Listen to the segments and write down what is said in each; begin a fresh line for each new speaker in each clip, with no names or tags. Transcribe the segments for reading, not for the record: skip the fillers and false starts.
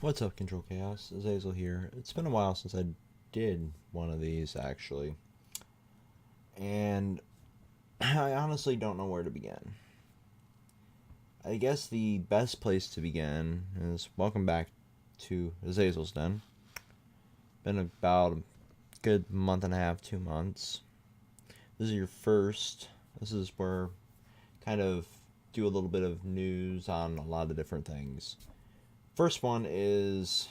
What's up, Control Chaos? Azazel here. It's been a while since I did one of these, actually. And I honestly don't know where to begin. I guess the best place to begin is welcome back to Azazel's Den. Been about a good month and a half, 2 months. This is your first. This is where kind of do a little bit of news on a lot of different things. First one is,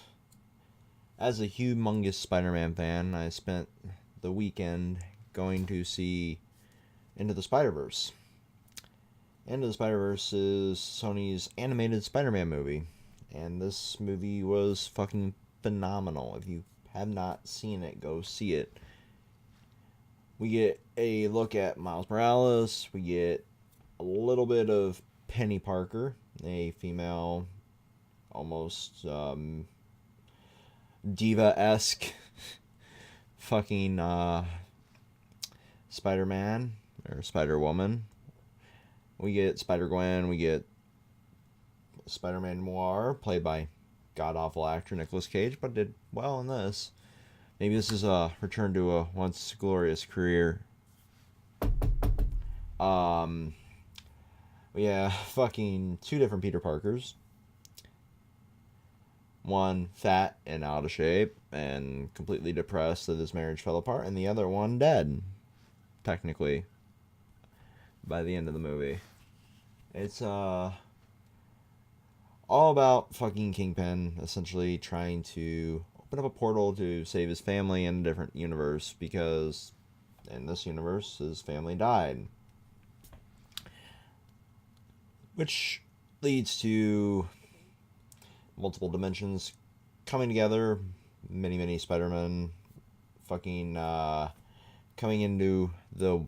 as a humongous Spider-Man fan, I spent the weekend going to see Into the Spider-Verse. Into the Spider-Verse is Sony's animated Spider-Man movie, and this movie was fucking phenomenal. If you have not seen it, go see it. We get a look at Miles Morales, we get a little bit of Penny Parker, a female, almost diva-esque fucking Spider-Man or Spider-Woman. We get Spider-Gwen, we get Spider-Man Noir, played by god-awful actor Nicolas Cage, but did well in this. Maybe this is a return to a once glorious career. Yeah, fucking two different Peter Parkers. One fat and out of shape and completely depressed that his marriage fell apart, and the other one dead, technically, by the end of the movie. It's all about fucking Kingpin essentially trying to open up a portal to save his family in a different universe, because in this universe his family died. Which leads to multiple dimensions coming together, many Spider-Men fucking coming into the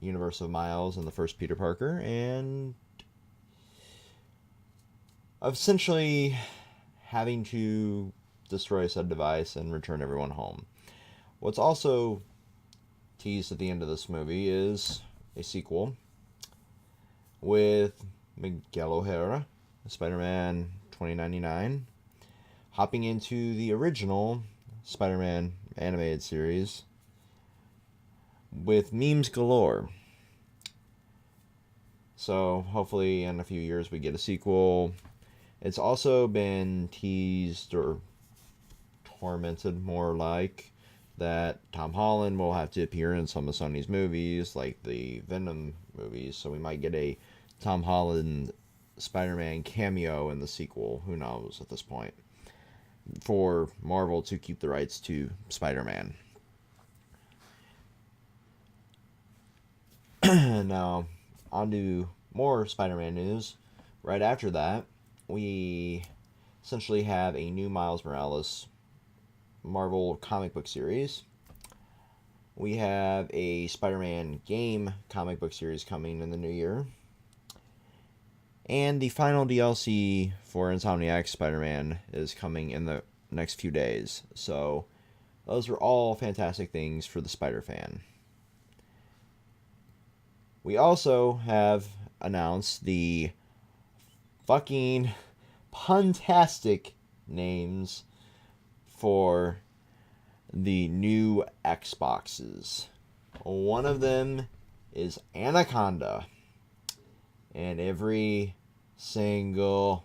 universe of Miles and the first Peter Parker, and essentially having to destroy said device and return everyone home. What's also teased at the end of this movie is a sequel with Miguel O'Hara, Spider-Man 2099, hopping into the original Spider-Man animated series with memes galore. So hopefully in a few years we get a sequel. It's also been teased or tormented, more like, that Tom Holland will have to appear in some of Sony's movies, like the Venom movies, so we might get a Tom Holland Spider-Man cameo in the sequel. Who knows at this point? For Marvel to keep the rights to Spider-Man. Now, on to more Spider-Man news. Right after that, we essentially have a new Miles Morales Marvel comic book series. We have a Spider-Man game comic book series coming in the new year. And the final DLC for Insomniac's Spider-Man is coming in the next few days. So, those are all fantastic things for the Spider-Fan. We also have announced the fucking puntastic names for the new Xboxes. One of them is Anaconda, and every single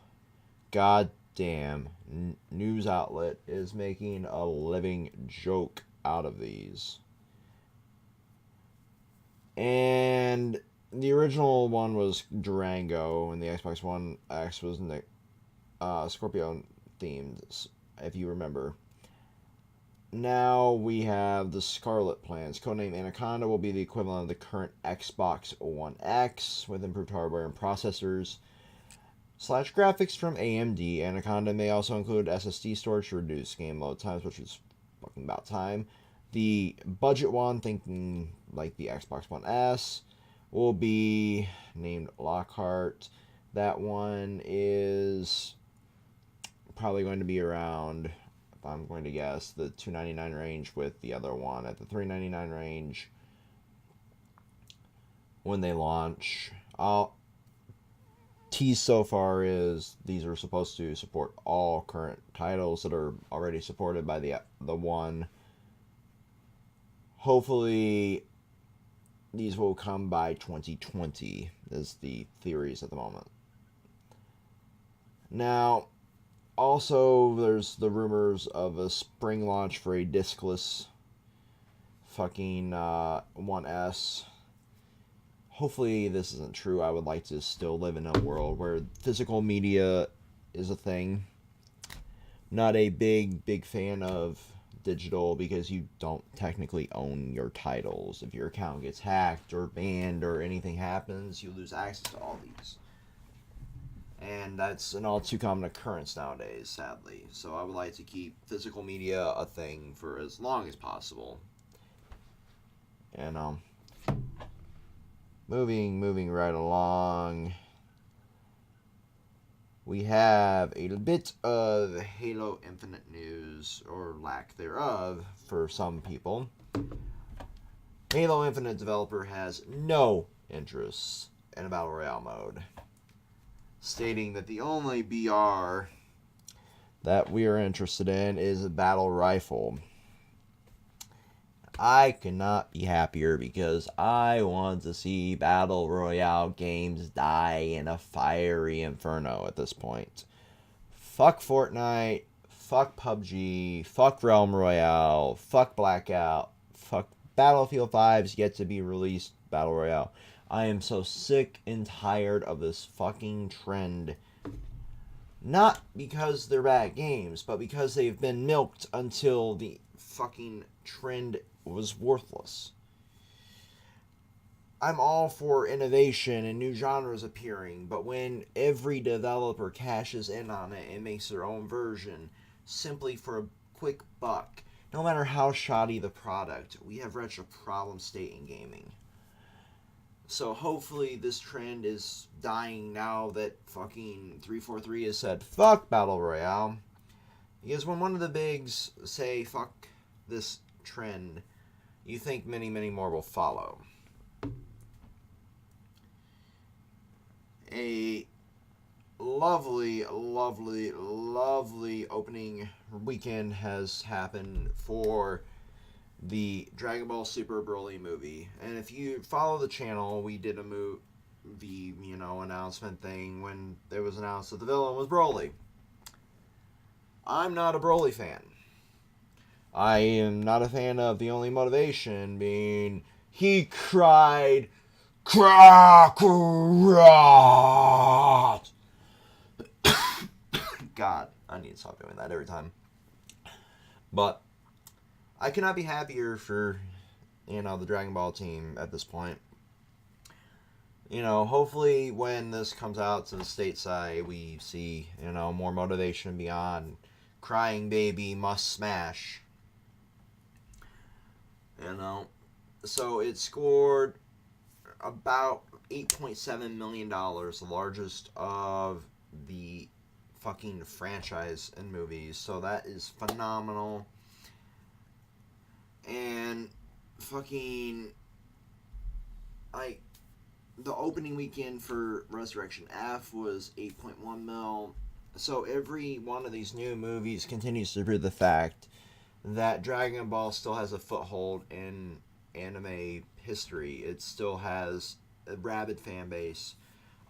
goddamn news outlet is making a living joke out of these. And the original one was Durango, and the Xbox One X was Scorpio themed, if you remember. Now we have the Scarlet plans. Codename Anaconda will be the equivalent of the current Xbox One X with improved hardware and processors / graphics from AMD. Anaconda may also include SSD storage to reduce game load times, which is fucking about time. The budget one, thinking like the Xbox One S, will be named Lockhart. That one is probably going to be around, if I'm going to guess, the $299 range, with the other one at the $399 range when they launch. tease so far is these are supposed to support all current titles that are already supported by the one. Hopefully, these will come by 2020, is the theories at the moment. Now, also, there's the rumors of a spring launch for a discless fucking 1S. Hopefully this isn't true. I would like to still live in a world where physical media is a thing. Not a big fan of digital because you don't technically own your titles. If your account gets hacked or banned or anything happens, you lose access to all these. And that's an all too common occurrence nowadays, sadly. So I would like to keep physical media a thing for as long as possible. And moving right along, we have a bit of Halo Infinite news, or lack thereof, for some people. Halo Infinite developer has no interest in a Battle Royale mode, stating that the only BR that we are interested in is a battle rifle. I cannot be happier because I want to see Battle Royale games die in a fiery inferno at this point. Fuck Fortnite, fuck PUBG, fuck Realm Royale, fuck Blackout, fuck Battlefield 5's yet to be released Battle Royale. I am so sick and tired of this fucking trend. Not because they're bad games, but because they've been milked until the fucking trend was worthless. I'm all for innovation and new genres appearing, but when every developer cashes in on it and makes their own version simply for a quick buck, no matter how shoddy the product, we have reached a problem state in gaming. So hopefully this trend is dying now that fucking 343 has said fuck Battle Royale. Because when one of the bigs say fuck this trend, you think many more will follow. A lovely opening weekend has happened for the Dragon Ball Super Broly movie. And if you follow the channel, we did a movie, announcement thing when it was announced that the villain was Broly. I'm not a Broly fan. I am not a fan of the only motivation being he cried Kakarot. God, I need to stop doing that every time. But I cannot be happier for, the Dragon Ball team at this point. Hopefully when this comes out to the stateside, we see, more motivation beyond crying baby must smash. So it scored about $8.7 million, the largest of the fucking franchise in movies. So that is phenomenal. And fucking, the opening weekend for Resurrection F was 8.1 mil. So every one of these new movies continues to prove the fact that Dragon Ball still has a foothold in anime history. It still has a rabid fan base.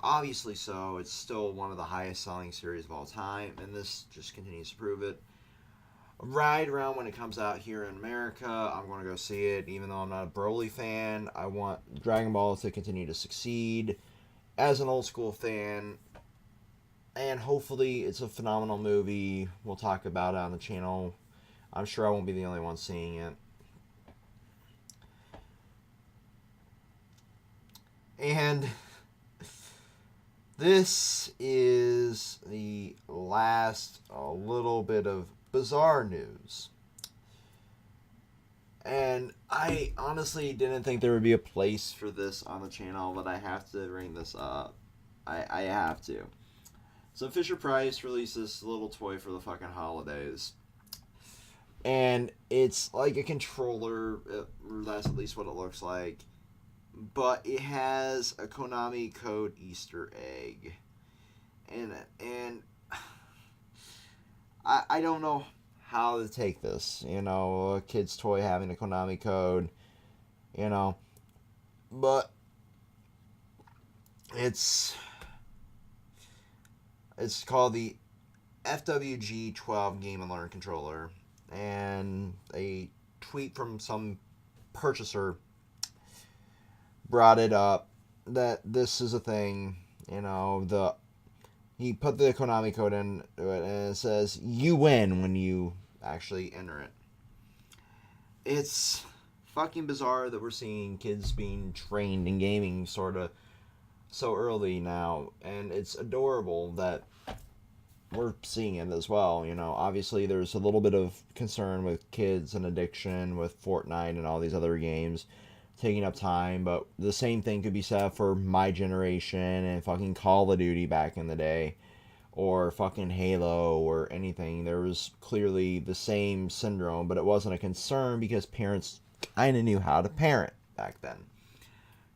Obviously so. It's still one of the highest selling series of all time, and this just continues to prove it. Right around when it comes out here in America, I'm going to go see it. Even though I'm not a Broly fan, I want Dragon Ball to continue to succeed as an old school fan. And hopefully it's a phenomenal movie. We'll talk about it on the channel. I'm sure I won't be the only one seeing it. And this is the last little bit of bizarre news. And I honestly didn't think there would be a place for this on the channel, but I have to bring this up. I have to. So Fisher-Price released this little toy for the fucking holidays. And it's like a controller, that's at least what it looks like. But it has a Konami code Easter egg. in it. And I don't know how to take this. You know, a kid's toy having a Konami code, you know. But it's called the FWG-12 Game and Learn controller. And a tweet from some purchaser brought it up that this is a thing. You know, he put the Konami code in it, and it says you win when you actually enter it. It's fucking bizarre that we're seeing kids being trained in gaming sort of so early now, and it's adorable that we're seeing it as well. You know, obviously there's a little bit of concern with kids and addiction with Fortnite and all these other games taking up time, but the same thing could be said for my generation and fucking Call of Duty back in the day, or fucking Halo or anything. There was clearly the same syndrome, but it wasn't a concern because parents kind of knew how to parent back then.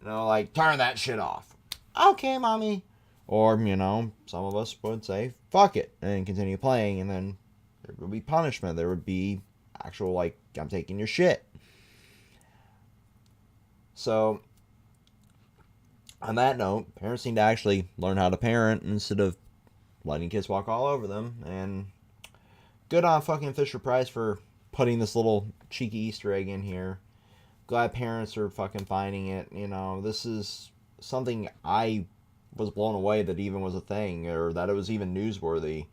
You know, like, turn that shit off. Okay, mommy. Or, you know, some of us would say, fuck it, and continue playing, and then there would be punishment. There would be actual, like, I'm taking your shit. So, on that note, parents need to actually learn how to parent instead of letting kids walk all over them. And good on fucking Fisher-Price for putting this little cheeky Easter egg in here. Glad parents are fucking finding it. You know, this is something I was blown away that even was a thing, or that it was even newsworthy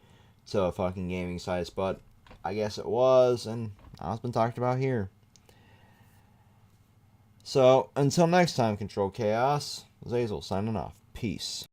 to fucking gaming sites, but I guess it was, and now it's been talked about here. So, until next time, Control Chaos, Zazel signing off. Peace.